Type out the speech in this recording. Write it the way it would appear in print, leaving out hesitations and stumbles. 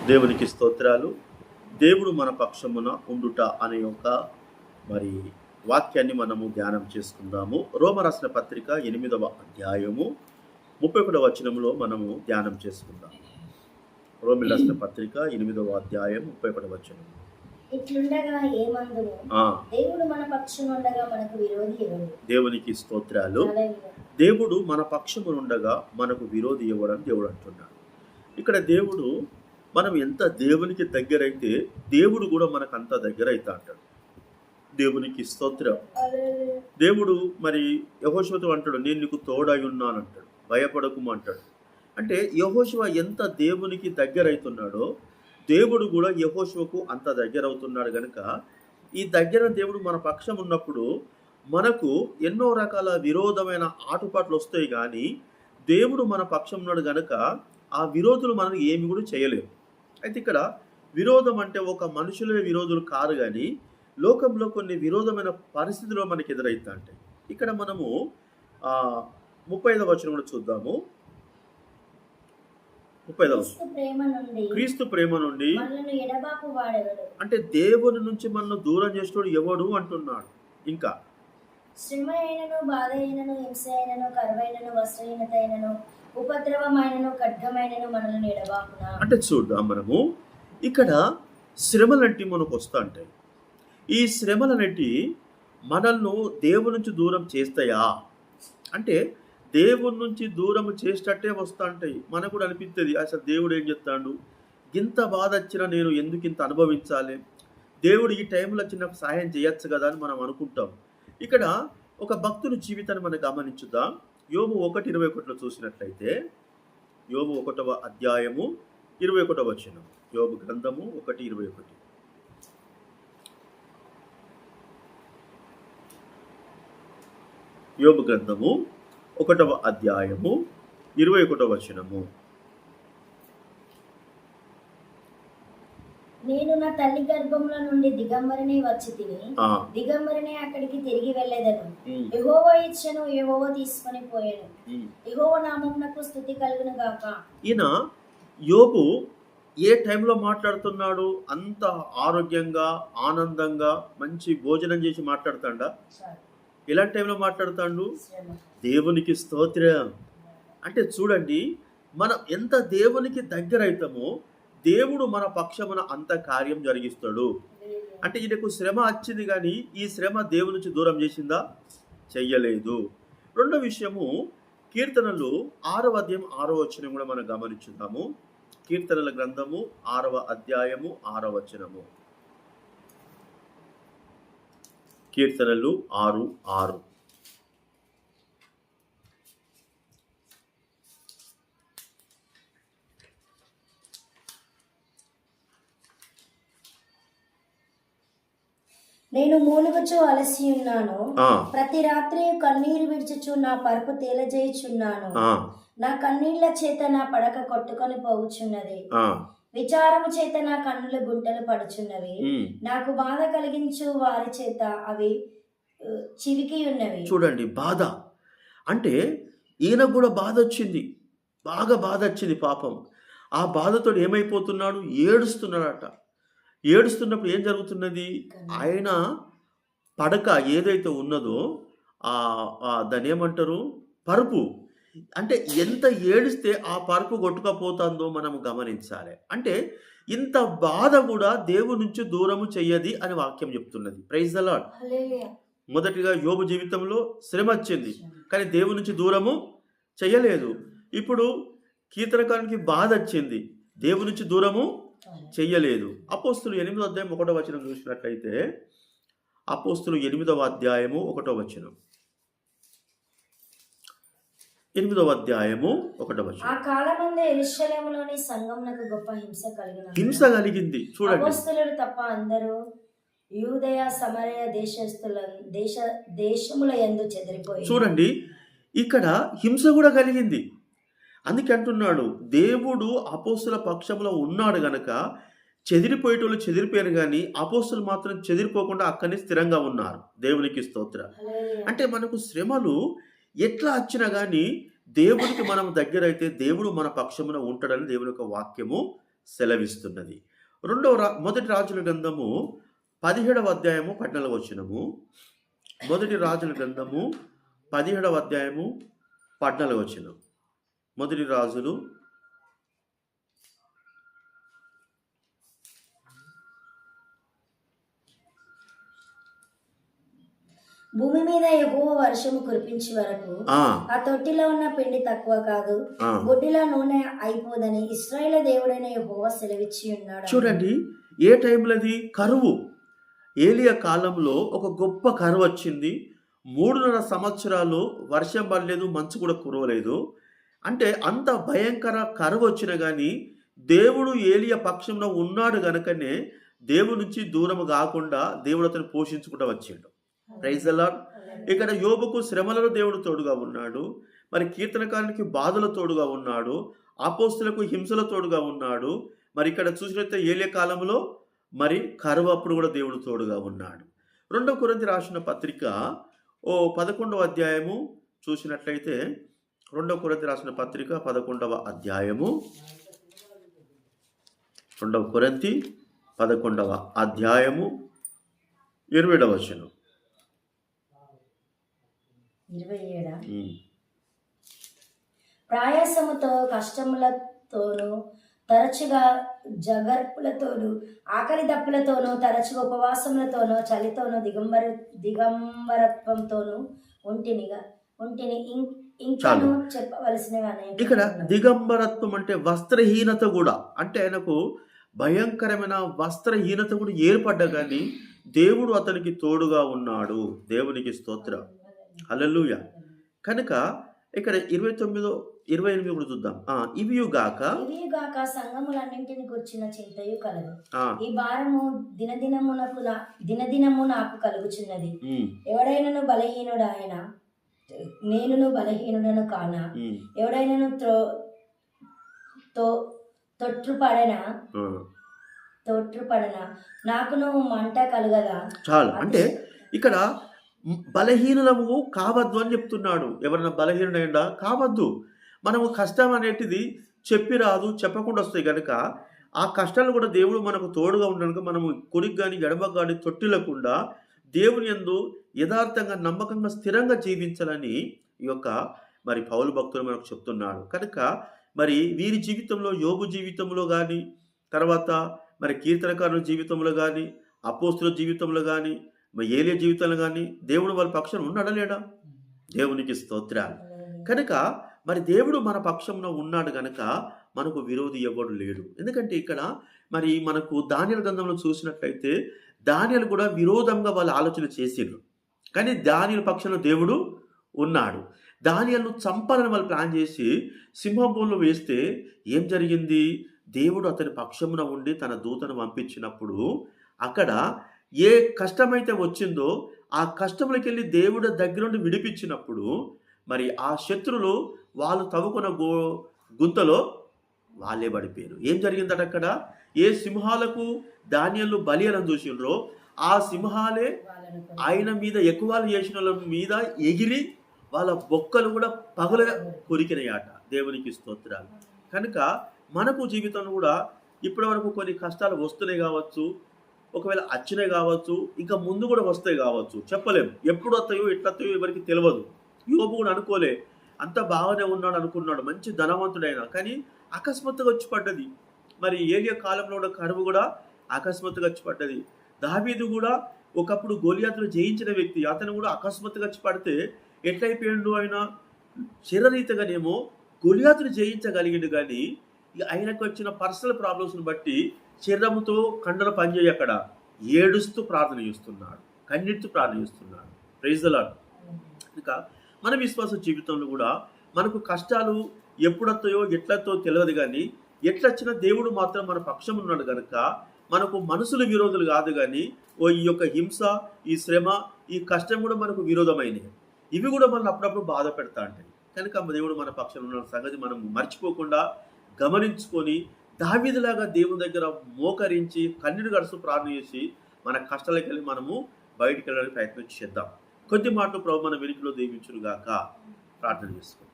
దేవునికి స్తోత్రాలు. దేవుడు మన పక్షమున ఉండుట అనే ఒక మరి వాక్యాన్ని మనము ధ్యానం చేసుకుందాము. రోమ రాసిన పత్రిక 8వ అధ్యాయము 31వ వచనంలో మనము ధ్యానం చేసుకుందాం. రోమిల రాసిన పత్రిక 8వ అధ్యాయం 31వ వచనం. ఇట్లుండగా ఏమందును దేవుడు మన పక్షముండగా మనకు విరోధి ఎవరు? దేవునికి స్తోత్రాలు. దేవుడు మన పక్షమునుండగా మనకు విరోధి ఎవడని దేవుడు అంటున్నాడు. ఇక్కడ దేవుడు మనం ఎంత దేవునికి దగ్గరైతే దేవుడు కూడా మనకు అంత దగ్గర అవుతా అంటాడు. దేవునికి స్తోత్రం. దేవుడు మరి యెహోషువతో అంటాడు, నేను నీకు తోడై ఉన్నానంటాడు, భయపడకుము అంటాడు. అంటే యెహోషువ ఎంత దేవునికి దగ్గర అవుతున్నాడో దేవుడు కూడా యెహోషువకు అంత దగ్గర అవుతున్నాడు. కనుక ఈ దగ్గర దేవుడు మన పక్షం ఉన్నప్పుడు మనకు ఎన్నో రకాల విరోధమైన ఆటుపాట్లు వస్తాయి, కానీ దేవుడు మన పక్షం ఉన్నాడు కనుక ఆ విరోధులు మనల్ని ఏమి కూడా చేయలేవు. అయితే ఇక్కడ విరోధం అంటే ఒక మనుషులే విరోధులు కాదు, కానీ లోకంలో కొన్ని విరోధమైన పరిస్థితులు మనకి ఎదురైతా ఉంటాయి. ఇక్కడ మనము 35వ వచనం కూడా చూద్దాము. 35వ క్రీస్తు ప్రేమ నుండి అంటే దేవుని నుంచి మనల్ని దూరం చేసేవాడు ఎవడు అంటున్నాడు. ఇంకా శ్రమ అయినను, బాధ అయినను, హింస అయినను, కరువైనను, వస్త్రహీనత అయినను, ఉపద్రవమైనను, ఖడ్గమైనను మనల్ని ఎడబాపునా. అంటే చూద్దాం, మనము ఇక్కడ శ్రమలంటి మనకు వస్తా ఉంటాయి. ఈ శ్రమలన్నిటి మనల్ని దేవుని నుంచి దూరం చేస్తాయా అంటే దేవుని నుంచి దూరం చేసేటట్టే వస్తూ ఉంటాయి. మనకు కూడా అనిపిస్తుంది, అసలు దేవుడు ఏం చెప్తాడు, ఇంత బాధ వచ్చినా నేను ఎందుకు ఇంత అనుభవించాలి, దేవుడు ఈ టైంలో వచ్చి నాకు సహాయం చేయొచ్చు కదా అని మనం అనుకుంటాం. ఇక్కడ ఒక భక్తుని జీవితాన్ని మనం గమనించుదాం. యోబు 1:21 చూసినట్లయితే, యోబు 1వ అధ్యాయము 21వ వచనం. యోబు గ్రంథము 1:21. యోబు గ్రంథము 1వ అధ్యాయము 21వ వచనము. నేను నా తల్లి గర్భంలో నుండి దిగంబరిని వచ్చి తిని దిగంబరిని అక్కడికి తిరిగి వెళ్ళేదను. యెహోవా ఇచ్చెను, యెహోవా తీసుకొని పోయాను. యెహోవా నామమునకు స్తుతి కలుగును గాక. ఈయన యోబు ఏ టైంలో మాట్లాడుతున్నాడు? అంత ఆరోగ్యంగా, ఆనందంగా, మంచి భోజనం చేసి మాట్లాడుతాడా? ఎలాంటి టైంలో మాట్లాడుతాడు? దేవునికి స్తోత్రం. అంటే చూడండి, మనం ఎంత దేవునికి దగ్గర అవుతామో దేవుడు మన పక్షమున అంత కార్యం జరిగిస్తాడు. అంటే ఈయనకు శ్రమ వచ్చింది, కానీ ఈ శ్రమ దేవుని నుంచి దూరం చేసిందా? చెయ్యలేదు. రెండో విషయము, కీర్తనలు 6వ అధ్యాయం 6వ వచనం కూడా మనం గమనించుదాము. కీర్తనల గ్రంథము 6వ అధ్యాయము 6వ వచనము. కీర్తనలు 6:6. నేను మూలుగుచు అలసి ఉన్నాను, ప్రతి రాత్రి కన్నీరు విడిచుచు నా పరుపు తేలజేయుచున్నాను. నా కన్నీళ్ల చేత నా పడక కొట్టుకొని పోవుచున్నది, విచారము చేత నా కన్నుల గుంటలు పడుచున్నవి. నాకు బాధ కలిగించు వారి చేత అవి చివికి ఉన్నవి. చూడండి, బాధ అంటే ఈయన కూడా బాధ వచ్చింది, బాగా బాధ వచ్చింది పాపం. ఆ బాధతో ఏమైపోతున్నాడు? ఏడుస్తున్నాడట. ఏడుస్తున్నప్పుడు ఏం జరుగుతున్నది? ఆయన పడక ఏదైతే ఉన్నదో దాన్ని ఏమంటారు? పరుపు. అంటే ఎంత ఏడిస్తే ఆ పరుపు కొట్టుకపోతుందో మనం గమనించాలి. అంటే ఇంత బాధ కూడా దేవుడి నుంచి దూరము చెయ్యది అని వాక్యం చెప్తున్నది. Praise the lord. మొదటిగా యోబు జీవితంలో శ్రమ వచ్చింది, కానీ దేవుడి నుంచి దూరము చెయ్యలేదు. ఇప్పుడు కీర్తనకారునికి బాధ వచ్చింది, దేవుడి నుంచి దూరము చెయ్యలేదు. అపోస్తులు 8వ అధ్యాయం 1వ వచనం చూసినట్లయితే, అపోస్తులు 8వ అధ్యాయము 1వ వచనం. 8వ అధ్యాయము 1వ వచనం. ఆ కాలమందే యెరూషలేములోని సంఘమునకు గొప్ప హింస కలిగింది. చూడండి, అపోస్తలులు తప్ప అందరూ యూదయ సమరయ దేశముల యందు చెదిరిపోయి. చూడండి, ఇక్కడ హింస కూడా కలిగింది. అందుకే అంటున్నాడు, దేవుడు అపోస్తుల పక్షంలో ఉన్నాడు గనక చెదిరిపోయేటోళ్ళు చెదిరిపోయారు, కానీ అపోస్తులు మాత్రం చెదిరిపోకుండా అక్కడనే స్థిరంగా ఉన్నారు. దేవునికి స్తోత్రం. అంటే మనకు శ్రమలు ఎట్లా వచ్చినా కానీ దేవుడికి మనం దగ్గర అయితే దేవుడు మన పక్షమున ఉంటాడని దేవుని యొక్క వాక్యము సెలవిస్తున్నది. మొదటి రాజుల గ్రంథము 17వ అధ్యాయము 14వ వచనము. మొదటి రాజుల గ్రంథము 17వ అధ్యాయము 14వ వచనం. మొదటి రాజులు భూమి మీద యెహోవా వర్షము కురిపించే వరకు ఆ తొట్టిలో ఉన్న పిండి తక్కువ కాదు, బొడ్డిలో నూనె అయిపోదని ఇశ్రాయేలు దేవుడైన యెహోవా సెలవిచ్చి ఉన్నాడు. చూడండి, ఏ టైంలో అది కరువు. ఏలియా కాలంలో ఒక గొప్ప కరువు వచ్చింది. 3.5 సంవత్సరాలు వర్షం పడలేదు, మంచు కూడా కురవలేదు. అంటే అంత భయంకర కరువు వచ్చినా కానీ దేవుడు ఏలియా పక్షంలో ఉన్నాడు గనుకనే దేవుడి నుంచి దూరం కాకుండా దేవుడు అతను పోషించుకుంటూ వచ్చిండు. Praise the lord. ఇక్కడ యోబుకు శ్రమలలో దేవుడు తోడుగా ఉన్నాడు, మరి కీర్తనకారునికి బాధల తోడుగా ఉన్నాడు, అపోస్తులకు హింసల తోడుగా ఉన్నాడు. మరి ఇక్కడ చూసినట్లయితే ఏలియా కాలంలో మరి కరువు అప్పుడు కూడా దేవుడు తోడుగా ఉన్నాడు. 2 కొరింథీ రాసిన పత్రిక 11వ అధ్యాయము చూసినట్లయితే 2 కొరింథీ రాసిన పత్రిక 11వ అధ్యాయము 2 కొరింథీ 11వ అధ్యాయము 27వ వచనం. 27. ప్రయాసముతో కష్టములతోనూ తరచుగా జగర్పులతోనూ ఆకలి దప్పులతోనూ తరచుగా ఉపవాసములతోనూ చలితోనూ దిగంబరత్వంతోనూ ఉంటిని ఇంకాను చెప్పవలసినవి. ఇక్కడ దిగంబరత్వం అంటే వస్త్రహీనత కూడా, అంటే ఆయనకు భయంకరమైన వస్త్రహీనత కూడా ఏర్పడ్డా కానీ దేవుడు అతనికి తోడుగా ఉన్నాడు. దేవునికి స్తోత్రం. హల్లెలూయా. కనుక ఇక్కడ 29-28 కూడా చూద్దాం. ఇవియుగాక సంఘములన్నింటిని గురించిన చింతయు కలదు. ఈ భారము దినదినము నాకు కలుగుచున్నది. ఎవడైనను బలహీనుడాయన, నేనును బలహీనుడను కానా? ఎవడైనను తొట్టుపడనా నాకును మంట కలుగదా? చాలు. అంటే ఇక్కడ బలహీనులము కావద్దు అని చెప్తున్నాడు. ఎవరైనా బలహీనుడైనా కావద్దు. మనము కష్టం అనేటిది చెప్పి రాదు, చెప్పకుండా వస్తాయి కనుక ఆ కష్టాలు కూడా దేవుడు మనకు తోడుగా ఉండడానికి మనము కుడికి కానీ ఎడమకు కానీ తొట్టిల్లకుండా దేవుని యందు యథార్థంగా నమ్మకంగా స్థిరంగా జీవించాలని ఈ యొక్క మరి పౌలు భక్తులు మనకు చెప్తున్నాడు. కనుక మరి వీరి జీవితంలో, యోబు జీవితంలో కానీ, తర్వాత మరి కీర్తనకారుల జీవితంలో కానీ, అపోస్తుల జీవితంలో కానీ, మరి ఏలియా జీవితంలో కానీ దేవుడు వాళ్ళ పక్షాన ఉన్నాడా లేడా? దేవునికి స్తోత్రాలు. కనుక మరి దేవుడు మన పక్షంలో ఉన్నాడు కనుక మనకు విరోధి ఎవడు లేడు. ఎందుకంటే ఇక్కడ మరి మనకు దానియేలు గ్రంథంలో చూసినట్లయితే దానియేలు కూడా విరోధంగా వాళ్ళు ఆలోచన చేసిండ్రు, కానీ దానియేలు పక్షంలో దేవుడు ఉన్నాడు. దానియేలును చంపాలని వాళ్ళు ప్లాన్ చేసి సింహంలో వేస్తే ఏం జరిగింది? దేవుడు అతని పక్షమున ఉండి తన దూతను పంపించినప్పుడు అక్కడ ఏ కష్టమైతే వచ్చిందో ఆ కష్టంలోకి వెళ్ళి దేవుడు దగ్గర నుండి విడిపించినప్పుడు మరి ఆ శత్రులు వాళ్ళు తవ్వుకున్న గుంతలో వాళ్ళే పడిపోయారు. ఏం జరిగిందట అక్కడ? ఏ సింహాలకు దానియేలు బలియాలని చూసిండ్రో ఆ సింహాలే ఆయన మీద ఎక్కువ చేసిన వాళ్ళ మీద ఎగిరి వాళ్ళ బొక్కలు కూడా పగల కొరికినాయట. దేవునికి స్తోత్రాలు. కనుక మనకు జీవితంలో కూడా ఇప్పటి వరకు కొన్ని కష్టాలు వస్తున్నాయి కావచ్చు, ఒకవేళ వచ్చినాయి కావచ్చు, ఇంకా ముందు కూడా వస్తాయి కావచ్చు, చెప్పలేము. ఎప్పుడు వస్తాయో ఎట్లస్తాయో ఎవరికి తెలియదు. యోబు కూడా అనుకోలే, అంత బాగానే ఉన్నాడు అనుకున్నాడు, మంచి ధనవంతుడైనా, కానీ అకస్మాత్తుగా వచ్చి పడ్డది. మరి ఏలియా కాలంలో కూడా కరువు కూడా అకస్మాత్తుగా వచ్చి పడ్డది. దావీదు కూడా ఒకప్పుడు గొలియాతును జయించిన వ్యక్తి, అతను కూడా అకస్మాత్తుగా వచ్చి పడితే ఎట్లయిపోయిండు? ఆయన శరీరరీతిగానేమో గొలియాతును జయించగలిగిండు, కానీ ఆయనకు వచ్చిన పర్సనల్ ప్రాబ్లమ్స్ని బట్టి శరీరంతో కండలు పనిచేయి అక్కడ ఏడుస్తూ ప్రార్థన చేస్తున్నాడు, కన్నీటితో ప్రార్థన చేస్తున్నాడు. Praise the lord. ఇంకా మన విశ్వాస జీవితంలో కూడా మనకు కష్టాలు ఎప్పుడొస్తాయో ఎట్లతో తెలియదు, కానీ ఎట్లొచ్చినా దేవుడు మాత్రం మన పక్షం ఉన్నాడు కనుక మనకు మనుషులు విరోధులు కాదు, కానీ ఈ యొక్క హింస, ఈ శ్రమ, ఈ కష్టం కూడా మనకు విరోధమైనవి. ఇవి కూడా మనం అప్పుడప్పుడు బాధ పెడతా ఉంటాయి. కనుక దేవుడు మన పక్షం ఉన్న సంగతి మనం మర్చిపోకుండా గమనించుకొని దావీదులాగా దేవుని దగ్గర మోకరించి కన్నీరు గడుస్తూ ప్రార్థన చేసి మన కష్టాలకు వెళ్ళి మనము బయటికి వెళ్ళడానికి ప్రయత్నం చేద్దాం. కొద్ది మాటలు ప్రభు మన వెనుకలో దీవించునుగాక. ప్రార్థన చేసుకుందాం.